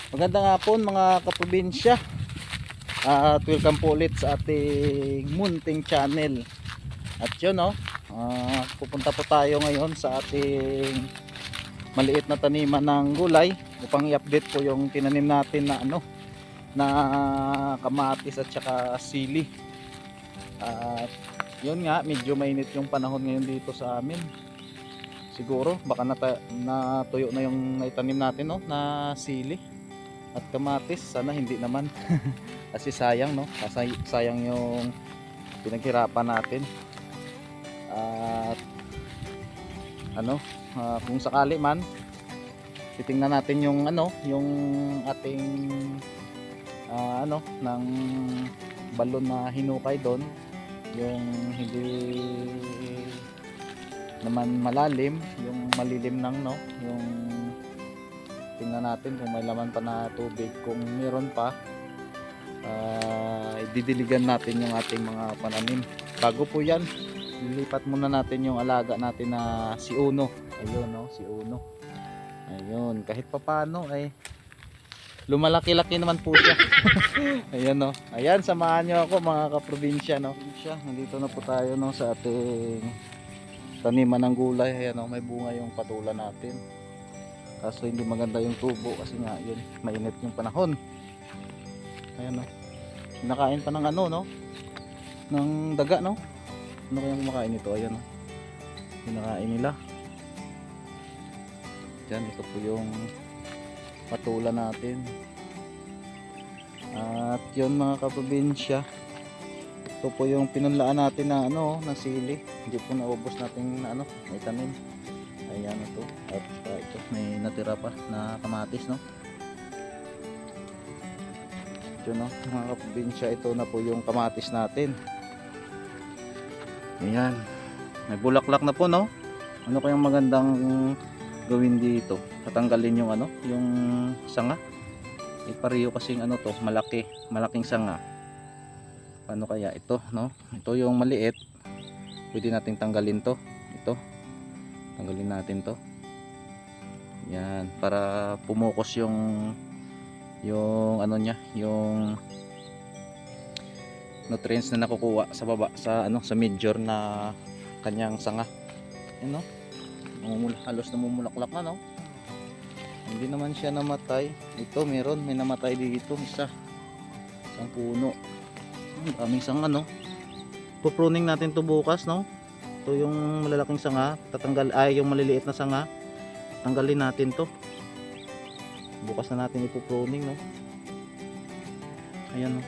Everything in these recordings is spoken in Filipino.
Magandang hapon mga kaprobinsya, at welcome po ulit sa ating munting channel. At yun pupunta po tayo ngayon sa ating maliit na taniman ng gulay upang i-update po yung tinanim natin na na kamatis at saka sili. At yun nga, medyo mainit yung panahon ngayon dito sa amin. Siguro baka natuyo na yung naitanim natin na sili at kamatis. Sana hindi naman kasi sayang sayang yung pinaghirapan natin. At kung sakali man titingnan natin yung yung ating ng balon na hinukay doon, yung hindi naman malalim, yung malilim lang yung tingnan natin kung may laman pa na tubig. Kung meron pa, didiligan natin yung ating mga pananim. Bago po yan, lilipat muna natin yung alaga natin na si Uno. Ayun si Uno. Ayun, kahit papano ay lumalaki-laki naman po siya. Ayun ayan, samahan nyo ako mga kaprobinsya nandito na po tayo sa ating taniman ng gulay. Ayan may bunga yung patula natin. Kaso hindi maganda yung tubo kasi nga yun, mainit yung panahon. Ayan kinakain pa ng ng daga ano kayang kumakain ito? Ayan kinakain nila. Diyan, ito po yung patula natin. At yun mga kaprobinsya, ito po yung pinunlaan natin na na sili. Hindi po naubos natin na may tanim. Ayan ito. At ito may natira pa na kamatis ito mga kaprobinsya, ito na po yung kamatis natin. Ayan, may bulaklak na po ano kayang magandang gawin dito? Tatanggalin yung yung sanga. Pareho kasing to, malaking sanga. Paano kaya ito ito yung maliit, pwede nating tanggalin to. Tanggalin natin to. Yan, para pumukos yung niya, yung nutrients na nakukuha sa baba sa sa major na kanyang sanga. Halos namumulaklak na hindi naman siya namatay. Ito may namatay dito, isang puno. Daming sanga pupruning natin to bukas ito yung malalaking sanga, yung maliliit na sanga, tanggalin natin to bukas na natin ipupruning ayan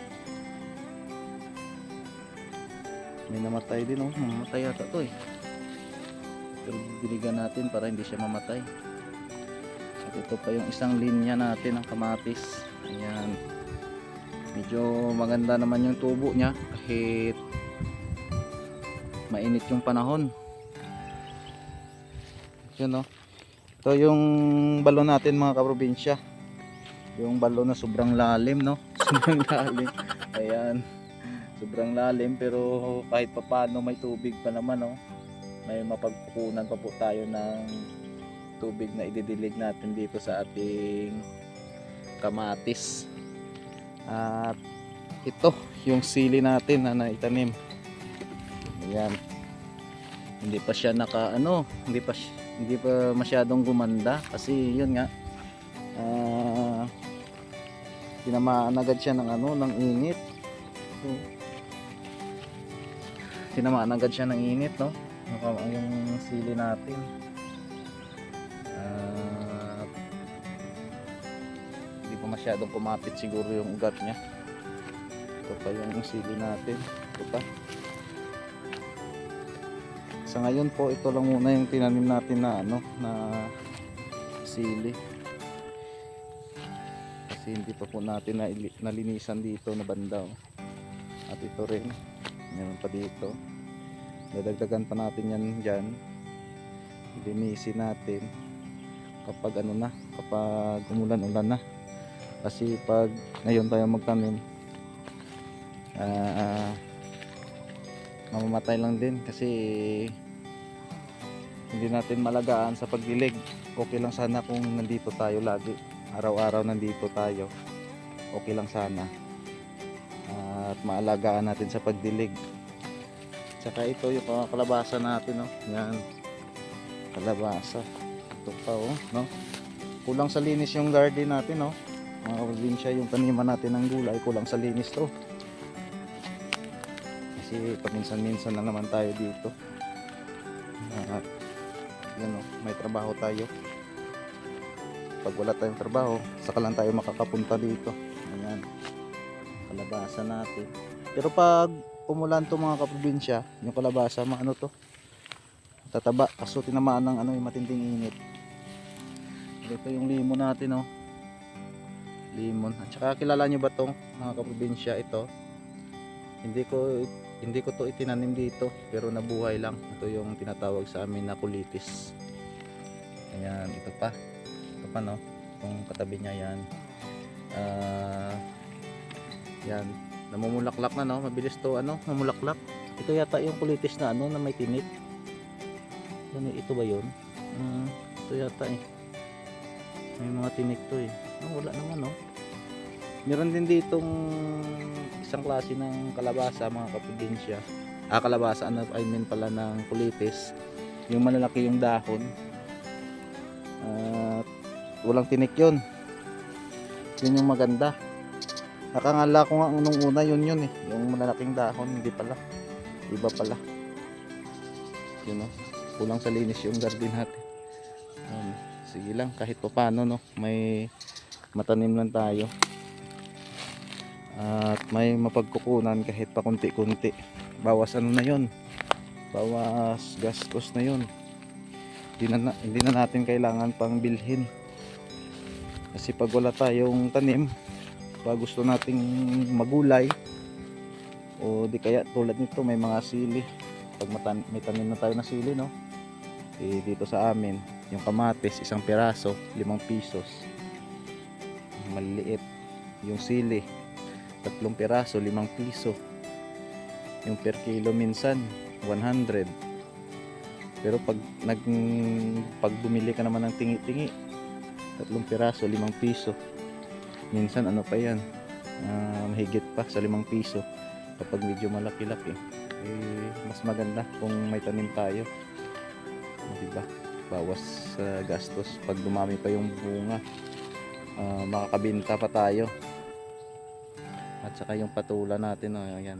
may namatay din mamatay yata to pero diligan natin para hindi siya mamatay. At ito pa yung isang linya natin ng kamatis. Ayan, medyo maganda naman yung tubo nya kahit mainit yung panahon. Yun ito yung balon natin mga kaprobinsya, yung balon na sobrang lalim sobrang lalim. Ayan, sobrang lalim pero kahit papano may tubig pa naman may mapagkukunan pa po tayo ng tubig na ididilig natin dito sa ating kamatis. At ito yung sili natin na naitanim. Ayan, hindi pa siya hindi pa masyadong gumanda kasi yun nga tinamaan agad siya ng init. Tinamaan agad siya ng init yung sili natin. Hindi pa masyadong kumapit siguro yung ugat niya. Ito pa yung sili natin. Ito pa. Sa ngayon po, ito lang muna yung tinanim natin na na sili. Kasi hindi pa po natin nalinisan dito na banda. At ito rin, meron pa dito. Dadagdagan pa natin yan dyan. Linisin natin kapag kapag umulan-ulan na. Kasi pag ngayon tayo magtanim, mamamatay lang din kasi hindi natin malagaan sa pagdilig. Okay lang sana kung nandito tayo lagi araw-araw nandito tayo, okay lang sana. At maalagaan natin sa pagdilig. Tsaka ito yung mga kalabasa natin, no? Yan, kalabasa. Ito pa, oh, no? Kulang sa linis yung garden natin, no? Mga kaprobinsya, yung taniman natin ng gulay, kulang sa linis to. Kasi paminsan-minsan lang naman tayo dito. At yan, no? May trabaho tayo. Pag wala tayong trabaho, saka lang tayo makakapunta dito. Ayan, kalabasa natin. Pero pag umulan to mga kaprobinsya, yung kalabasa, maano to, tataba, kaso tinamaan ng ano, yung matinding init. Ito yung limon natin, oh. Limon. At saka kilala nyo ba tong mga kaprobinsya, ito? Hindi ko to itinanim dito, pero nabuhay lang. Ito yung tinatawag sa amin na kulitis. Ayan, ito pa. Ito pa, no? Itong katabi niya, yan. Yan. Namumulaklak na, no? Mabilis to, ano? Mamulaklak. Ito yata yung kulitis na, ano? Na may tinik. Ano, ito ba yun? Ito yata, eh. May mga tinik to, eh. Oh, wala naman, no? Meron din ditong isang klase ng kalabasa, mga kaprobinsya. Kalabasa, ano, I mean pala ng kulitis. Yung malalaki yung dahon. Walang tinik yun. Yun yung maganda. Nakangala ko nga nung una yun eh. Yung malalaking dahon, hindi pala. Iba pala. Yun, no? Kulang sa linis yung garden natin. Sige lang, kahit pa paano, no? May matanim lang tayo. At may mapagkukunan kahit pa kunti-kunti. Bawas ano na yun. Bawas gastos na yun. Hindi na natin kailangan pang bilhin. Kasi pag wala tayong tanim, pag gusto nating magulay, o di kaya tulad nito may mga sili. Pag may tanim na tayo na sili, no? Dito sa amin, yung kamatis, isang piraso, 5 pesos. Maliliit. Yung sili, 3 piraso, 5 piso. Yung per kilo minsan, 100. Pero pag bumili ka naman ng tingi-tingi, 3 piraso, 5 piso. Minsan ano pa yan, mahigit pa sa 5 piso. Kapag medyo malaki-laki, mas maganda kung may tanim tayo. Diba? Bawas gastos. Pag dumami pa yung bunga, makakabinta pa tayo. At saka yung patula natin, ayan.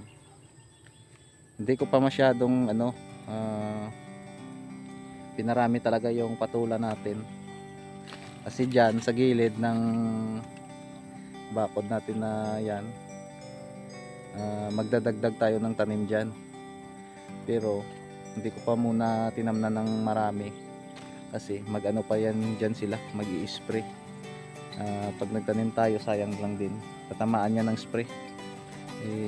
Hindi ko pa masyadong pinarami talaga yung patula natin. Kasi dyan sa gilid ng bakod natin na yan, magdadagdag tayo ng tanim dyan. Pero hindi ko pa muna tinamnan ng marami. Kasi magano pa yan dyan sila, mag-i-spray. Pag nagtanim tayo, sayang lang din. Tatamaan niya ng spray.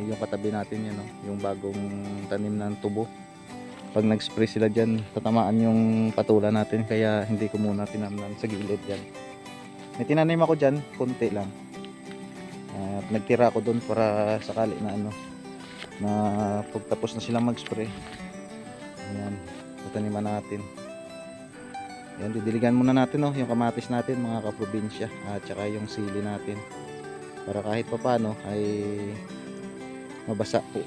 Yung katabi natin yan, no? Yung bagong tanim ng tubo. Pag nag-spray sila dyan, tatamaan yung patula natin. Kaya hindi ko muna tinamnan sa gilid dyan. May tinanim ako dyan, konti lang. At nagtira ako doon para sakali na na pagtapos na silang mag-spray, ayan, tataniman natin. Ayan, didiligan muna natin, no, yung kamatis natin, mga kaprobinsya, at saka yung sili natin. Para kahit papano ay mabasa po.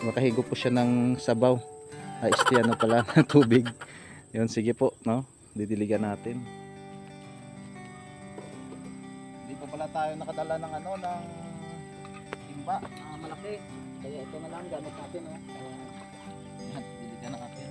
Makahigo po siya ng sabaw. Ano pala, ng tubig. Yun, sige po, no? Didiligan natin. Hindi pa pala tayo nakadala ng ng timba na malaki. Kaya ito na lang gamit natin, no? Ayan, didiligan na natin.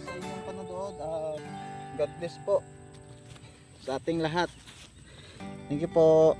sa inyong panonood. God bless po sa ating lahat. Thank you po.